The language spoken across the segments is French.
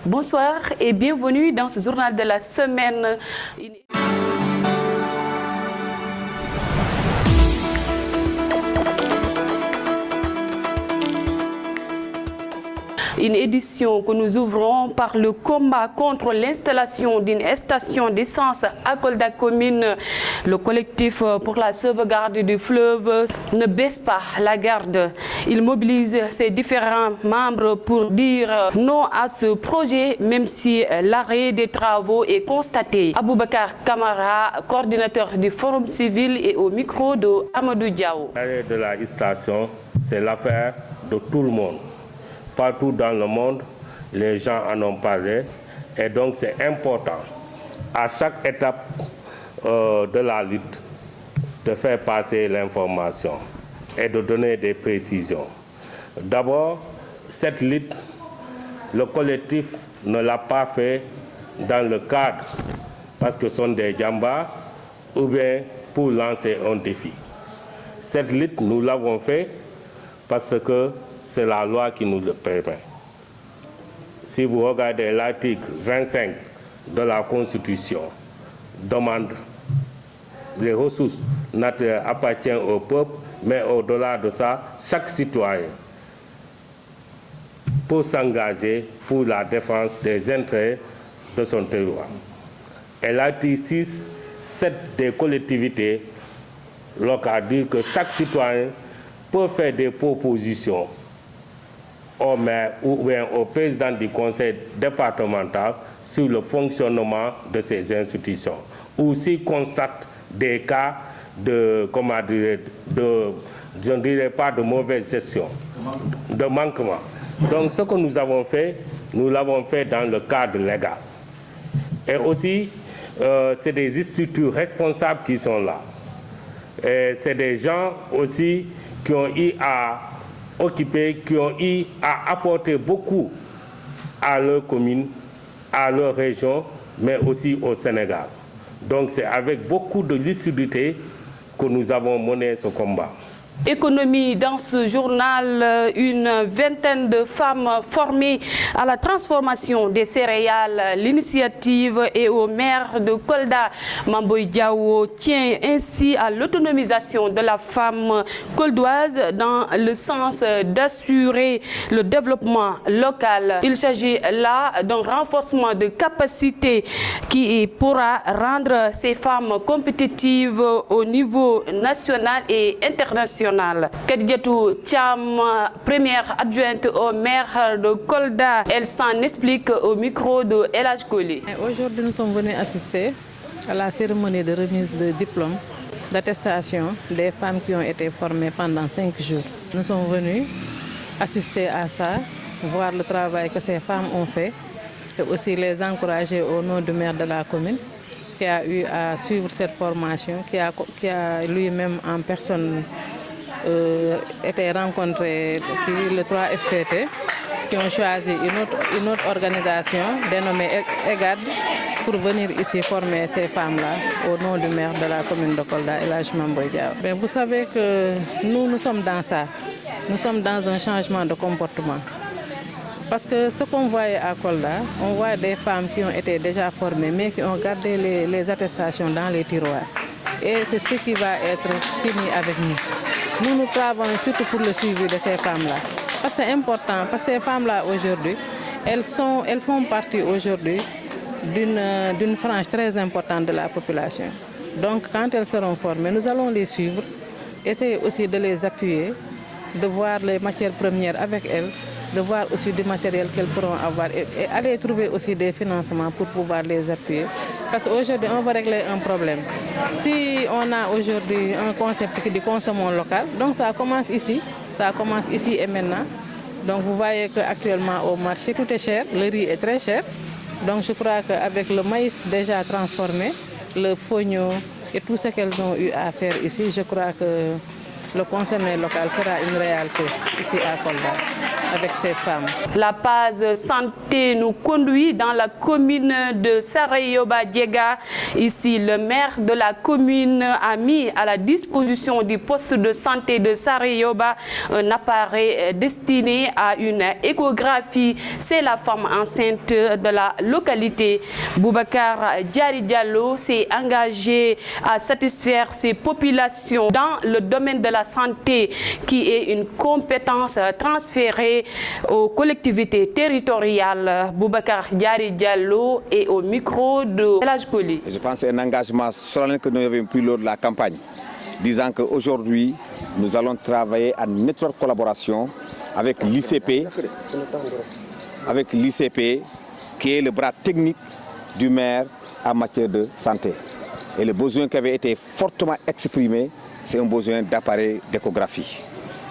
Bonsoir et bienvenue dans ce journal de la semaine. Une édition que nous ouvrons par le combat contre l'installation d'une station d'essence à Kolda commune. Le collectif pour la sauvegarde du fleuve ne baisse pas la garde. Il mobilise ses différents membres pour dire non à ce projet, même si l'arrêt des travaux est constaté. Aboubakar Kamara, coordinateur du Forum civil, est au micro de Amadou Diaw. L'arrêt de la station, c'est l'affaire de tout le monde. Partout dans le monde, les gens en ont parlé et donc c'est important à chaque étape de la lutte de faire passer l'information et de donner des précisions. D'abord, cette lutte, le collectif ne l'a pas fait dans le cadre parce que ce sont des djambas ou bien pour lancer un défi. Cette lutte, nous l'avons fait parce que c'est la loi qui nous le permet. Si vous regardez l'article 25 de la Constitution, demande les ressources naturelles appartiennent au peuple, mais au-delà de ça, chaque citoyen peut s'engager pour la défense des intérêts de son territoire. Et l'article 6, 7 des collectivités locales dit que chaque citoyen peut faire des propositions au maire ou bien au président du conseil départemental sur le fonctionnement de ces institutions, ou s'il constate des cas de, comment dire, je ne dirais pas de mauvaise gestion, de manquement. Donc ce que nous avons fait, nous l'avons fait dans le cadre légal. Et aussi, c'est des structures responsables qui sont là. Et c'est des gens aussi qui ont eu à occupés, qui ont eu à apporter beaucoup à leur commune, à leur région, mais aussi au Sénégal. Donc c'est avec beaucoup de lucidité que nous avons mené ce combat. Économie, dans ce journal, une vingtaine de femmes formées à la transformation des céréales. L'initiative est au maire de Kolda, Mamboy Diawo, tient ainsi à l'autonomisation de la femme koldoise dans le sens d'assurer le développement local. Il s'agit là d'un renforcement de capacité qui pourra rendre ces femmes compétitives au niveau national et international. Kadiatou Thiam, première adjointe au maire de Kolda, elle s'en explique au micro de El Hadj Koli. Aujourd'hui, nous sommes venus assister à la cérémonie de remise de diplôme d'attestation des femmes qui ont été formées pendant 5 jours. Nous sommes venus assister à ça, voir le travail que ces femmes ont fait et aussi les encourager au nom du maire de la commune qui a eu à suivre cette formation, qui a lui-même en personne été rencontré le 3 FPT, qui ont choisi une autre organisation dénommée EGAD pour venir ici former ces femmes-là au nom du maire de la commune de Kolda, El Hadj Mamboy Diaw. Vous savez que nous sommes dans ça, nous sommes dans un changement de comportement. Parce que ce qu'on voyait à Kolda, on voit des femmes qui ont été déjà formées, mais qui ont gardé les attestations dans les tiroirs. Et c'est ce qui va être fini avec nous. Nous travaillons surtout pour le suivi de ces femmes-là. Parce que c'est important, parce que ces femmes-là aujourd'hui, elles font partie aujourd'hui d'une frange très importante de la population. Donc quand elles seront formées, nous allons les suivre, essayer aussi de les appuyer, de voir les matières premières avec elles, de voir aussi du matériel qu'elles pourront avoir et aller trouver aussi des financements pour pouvoir les appuyer. Parce qu'aujourd'hui, on va régler un problème. Si on a aujourd'hui un concept qui dit consommons local, donc ça commence ici et maintenant. Donc vous voyez qu'actuellement au marché, tout est cher, le riz est très cher. Donc je crois qu'avec le maïs déjà transformé, le pognon et tout ce qu'elles ont eu à faire ici, je crois que le consommé local sera une réalité ici à Kolda. avec ces femmes. La page santé nous conduit dans la commune de Sarayoba-Diega. Ici, le maire de la commune a mis à la disposition du poste de santé de Sarayoba un appareil destiné à une échographie. C'est la femme enceinte de la localité. Boubacar Diary Diallo s'est engagé à satisfaire ces populations dans le domaine de la santé, qui est une compétence transférée aux collectivités territoriales. Boubacar Diary Diallo est au micro de El Hadj Koli. Je pense que c'est un engagement solennel que nous avons pris lors de la campagne, disant qu'aujourd'hui, nous allons travailler en étroite collaboration avec l'ICP, qui est le bras technique du maire en matière de santé. Et le besoin qui avait été fortement exprimé, c'est un besoin d'appareil d'échographie.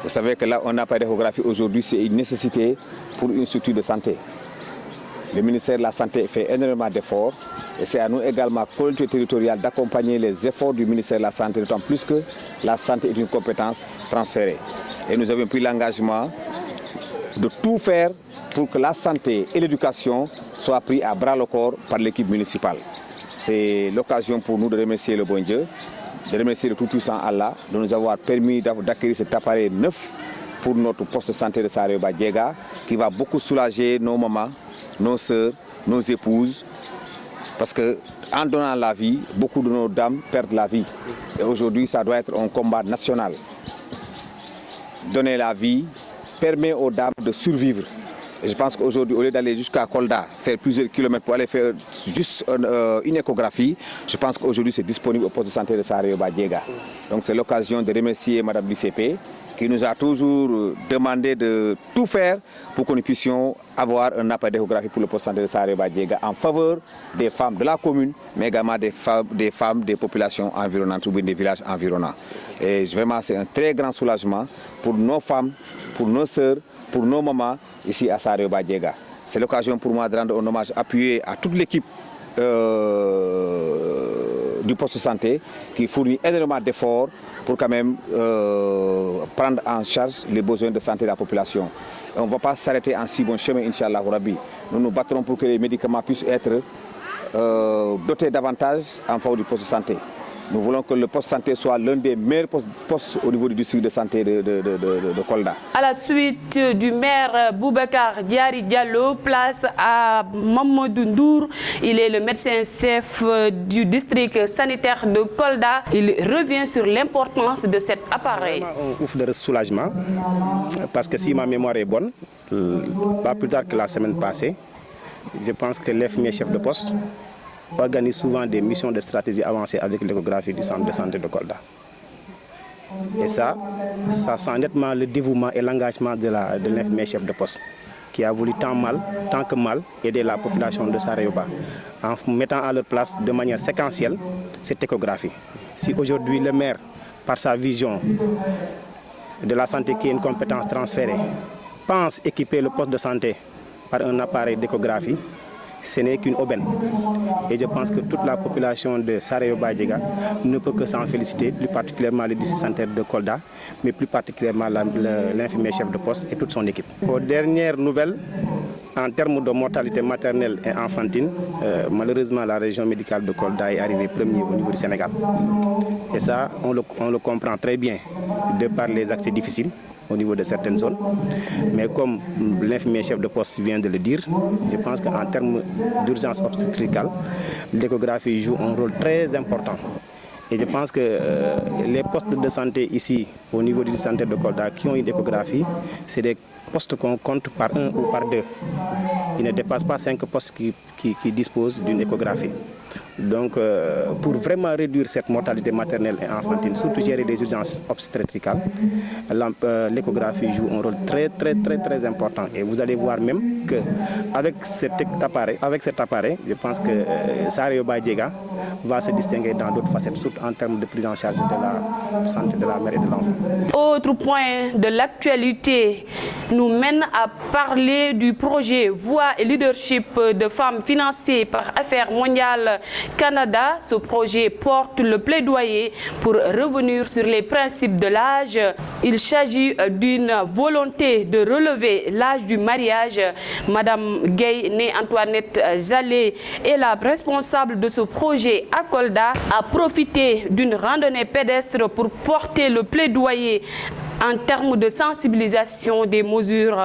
Vous savez que là, un appareil d'échographie aujourd'hui, c'est une nécessité pour une structure de santé. Le ministère de la Santé fait énormément d'efforts et c'est à nous également, collectivités territoriales, d'accompagner les efforts du ministère de la Santé, d'autant plus que la santé est une compétence transférée. Et nous avons pris l'engagement de tout faire pour que la santé et l'éducation soient pris à bras le corps par l'équipe municipale. C'est l'occasion pour nous de remercier le bon Dieu, de remercier le Tout-Puissant Allah, de nous avoir permis d'acquérir cet appareil neuf pour notre poste de santé de Sarayoba-Diega, qui va beaucoup soulager nos mamans, nos sœurs, nos épouses, parce qu'en donnant la vie, beaucoup de nos dames perdent la vie. Et aujourd'hui, ça doit être un combat national. Donner la vie permet aux dames de survivre. Et je pense qu'aujourd'hui, au lieu d'aller jusqu'à Kolda, faire plusieurs kilomètres pour aller faire juste une échographie, je pense qu'aujourd'hui c'est disponible au poste de santé de Sarayoba-Diega. Donc c'est l'occasion de remercier Madame l'ICP, qui nous a toujours demandé de tout faire pour que nous puissions avoir un appareil d'échographie pour le poste de santé de Sarayoba-Diega en faveur des femmes de la commune, mais également des femmes des populations environnantes ou des villages environnants. Et vraiment, c'est un très grand soulagement pour nos femmes, pour nos sœurs, pour nos mamans ici à Sarayoba-Diega. C'est l'occasion pour moi de rendre un hommage appuyé à toute l'équipe du poste de santé qui fournit énormément d'efforts pour quand même prendre en charge les besoins de santé de la population. Et on ne va pas s'arrêter en si bon chemin, Inch'Allah Rabbi. Nous nous battrons pour que les médicaments puissent être dotés davantage en faveur du poste de santé. Nous voulons que le poste de santé soit l'un des meilleurs postes au niveau du district de santé de Kolda. À la suite du maire Boubacar Diary Diallo, place à Mamadou Ndour. Il est le médecin-chef du district sanitaire de Kolda. Il revient sur l'importance de cet appareil. C'est vraiment un ouf de soulagement, parce que si ma mémoire est bonne, pas plus tard que la semaine passée, je pense que l'infirmier chef de poste organise souvent des missions de stratégie avancée avec l'échographie du centre de santé de Kolda. Et ça sent nettement le dévouement et l'engagement de l'infirmier chef de poste, qui a voulu tant que mal aider la population de Sarayoba en mettant à leur place de manière séquentielle cette échographie. Si aujourd'hui le maire, par sa vision de la santé qui est une compétence transférée, pense équiper le poste de santé par un appareil d'échographie, ce n'est qu'une aubaine. Et je pense que toute la population de Sarayoba-Diega ne peut que s'en féliciter, plus particulièrement le district sanitaire de Kolda, mais plus particulièrement l'infirmier chef de poste et toute son équipe. Aux dernières nouvelles, en termes de mortalité maternelle et enfantine, malheureusement la région médicale de Kolda est arrivée premier au niveau du Sénégal. Et ça, on le comprend très bien de par les accès difficiles au niveau de certaines zones. Mais comme l'infirmier chef de poste vient de le dire, je pense qu'en termes d'urgence obstétricale, l'échographie joue un rôle très important. Et je pense que les postes de santé ici, au niveau du centre de Kolda, qui ont une échographie, c'est des postes qu'on compte par un ou par deux. Il ne dépasse pas 5 postes qui disposent d'une échographie. Donc, pour vraiment réduire cette mortalité maternelle et enfantine, surtout gérer des urgences obstétricales, l'échographie joue un rôle très important. Et vous allez voir même qu'avec cet appareil, je pense que Sarayoba-Diega va se distinguer dans d'autres facettes, surtout en termes de prise en charge de la santé de la mère et de l'enfant. Autre point de l'actualité nous mène à parler du projet Voix et Leadership de femmes financé par Affaires mondiales Canada. Ce projet porte le plaidoyer pour revenir sur les principes de l'âge. Il s'agit d'une volonté de relever l'âge du mariage. Madame Gueye, née Antoinette Zalé, est la responsable de ce projet à Kolda, a profité d'une randonnée pédestre pour porter le plaidoyer en termes de sensibilisation des mesures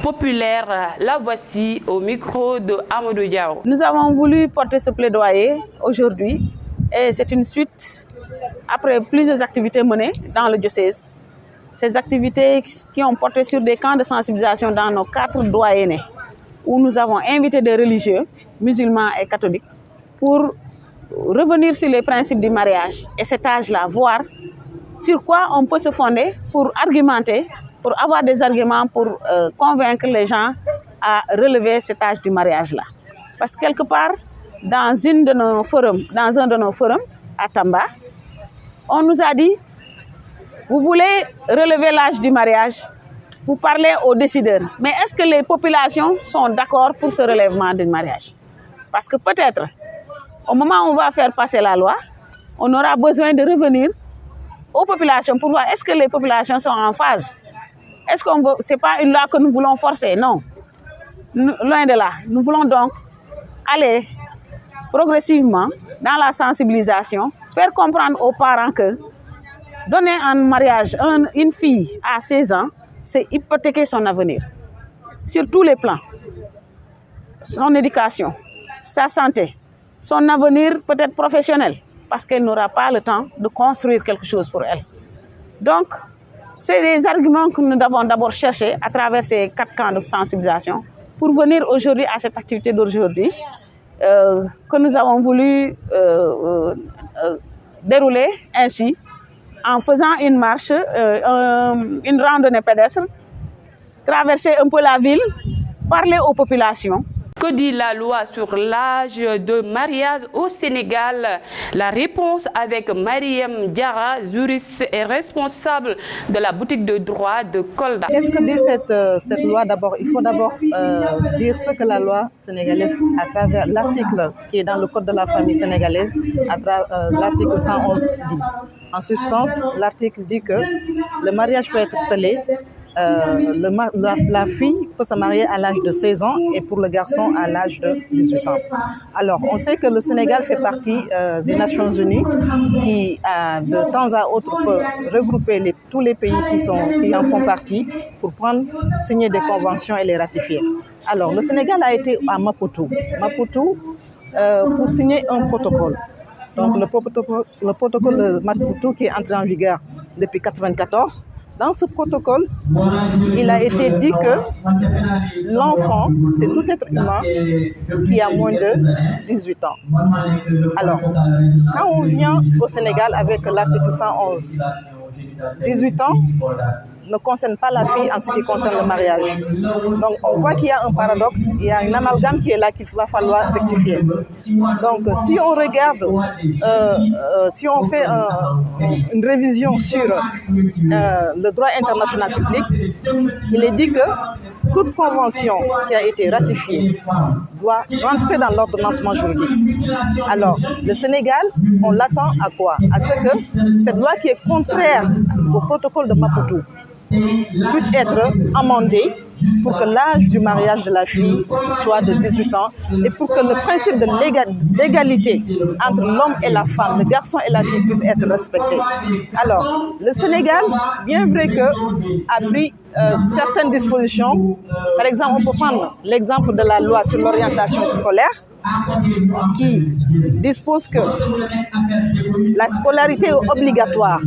populaires. La voici au micro de Amadou Diao. Nous avons voulu porter ce plaidoyer aujourd'hui et c'est une suite après plusieurs activités menées dans le diocèse. Ces activités qui ont porté sur des camps de sensibilisation dans nos 4 doyennés où nous avons invité des religieux, musulmans et catholiques pour revenir sur les principes du mariage et cet âge-là, voir sur quoi on peut se fonder pour argumenter, pour avoir des arguments pour convaincre les gens à relever cet âge du mariage-là. Parce que quelque part, dans un de nos forums à Tamba, on nous a dit, vous voulez relever l'âge du mariage, vous parlez aux décideurs. Mais est-ce que les populations sont d'accord pour ce relèvement du mariage? Parce que peut-être, au moment où on va faire passer la loi, on aura besoin de revenir aux populations pour voir est-ce que les populations sont en phase. Est-ce qu'on veut, c'est pas une loi que nous voulons forcer, non. Loin de là. Nous voulons donc aller progressivement dans la sensibilisation, faire comprendre aux parents que donner en mariage une fille à 16 ans, c'est hypothéquer son avenir. Sur tous les plans. Son éducation, sa santé, son avenir peut-être professionnel, parce qu'elle n'aura pas le temps de construire quelque chose pour elle. Donc, c'est les arguments que nous avons d'abord cherchés à travers ces 4 camps de sensibilisation pour venir aujourd'hui à cette activité d'aujourd'hui que nous avons voulu dérouler ainsi en faisant une marche, une randonnée pédestre, traverser un peu la ville, parler aux populations. Que dit la loi sur l'âge de mariage au Sénégal? La réponse avec Mariam Diarra, juriste et responsable de la boutique de droit de Kolda. Qu'est-ce que dit cette loi d'abord? Il faut d'abord dire ce que la loi sénégalaise, à travers l'article qui est dans le Code de la famille sénégalaise, à travers l'article 111 dit. En substance, l'article dit que le mariage peut être scellé. La fille peut se marier à l'âge de 16 ans et pour le garçon à l'âge de 18 ans. Alors, on sait que le Sénégal fait partie des Nations Unies qui, de temps à autre, peut regrouper tous les pays qui en font partie pour signer des conventions et les ratifier. Alors, le Sénégal a été à Maputo pour signer un protocole. Donc, le protocole de Maputo qui est entré en vigueur depuis 1994. Dans ce protocole, il a été dit que l'enfant, c'est tout être humain qui a moins de 18 ans. Alors, quand on vient au Sénégal avec l'article 111, 18 ans ne concerne pas la fille en ce qui concerne le mariage. Donc, on voit qu'il y a un paradoxe, il y a un amalgame qui est là qu'il va falloir rectifier. Donc, si on regarde, si on fait une révision sur le droit international public, il est dit que toute convention qui a été ratifiée doit rentrer dans l'ordonnancement juridique. Alors, le Sénégal, on l'attend à quoi? À ce que cette loi qui est contraire au protocole de Maputo puisse être amendée pour que l'âge du mariage de la fille soit de 18 ans et pour que le principe d'égalité entre l'homme et la femme, le garçon et la fille puisse être respecté. Alors, le Sénégal, bien vrai que a pris certaines dispositions, par exemple, on peut prendre l'exemple de la loi sur l'orientation scolaire qui dispose que la scolarité est obligatoire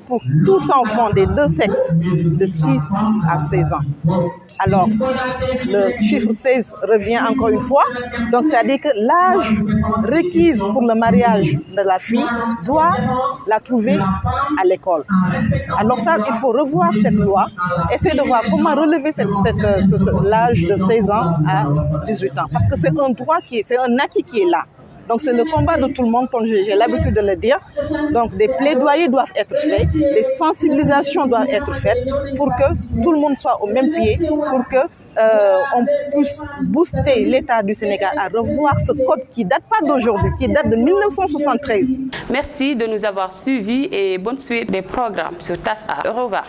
pour tout enfant des deux sexes de 6 à 16 ans. Alors, le chiffre 16 revient encore une fois. Donc, c'est-à-dire que l'âge requis pour le mariage de la fille doit la trouver à l'école. Alors ça, il faut revoir cette loi, essayer de voir comment relever l'âge de 16 ans à 18 ans. Parce que c'est un droit c'est un acquis qui est là. Donc c'est le combat de tout le monde, comme j'ai l'habitude de le dire. Donc des plaidoyers doivent être faits, des sensibilisations doivent être faites pour que tout le monde soit au même pied, pour que on puisse booster l'État du Sénégal à revoir ce code qui ne date pas d'aujourd'hui, qui date de 1973. Merci de nous avoir suivis et bonne suite des programmes sur TAS A. Au revoir.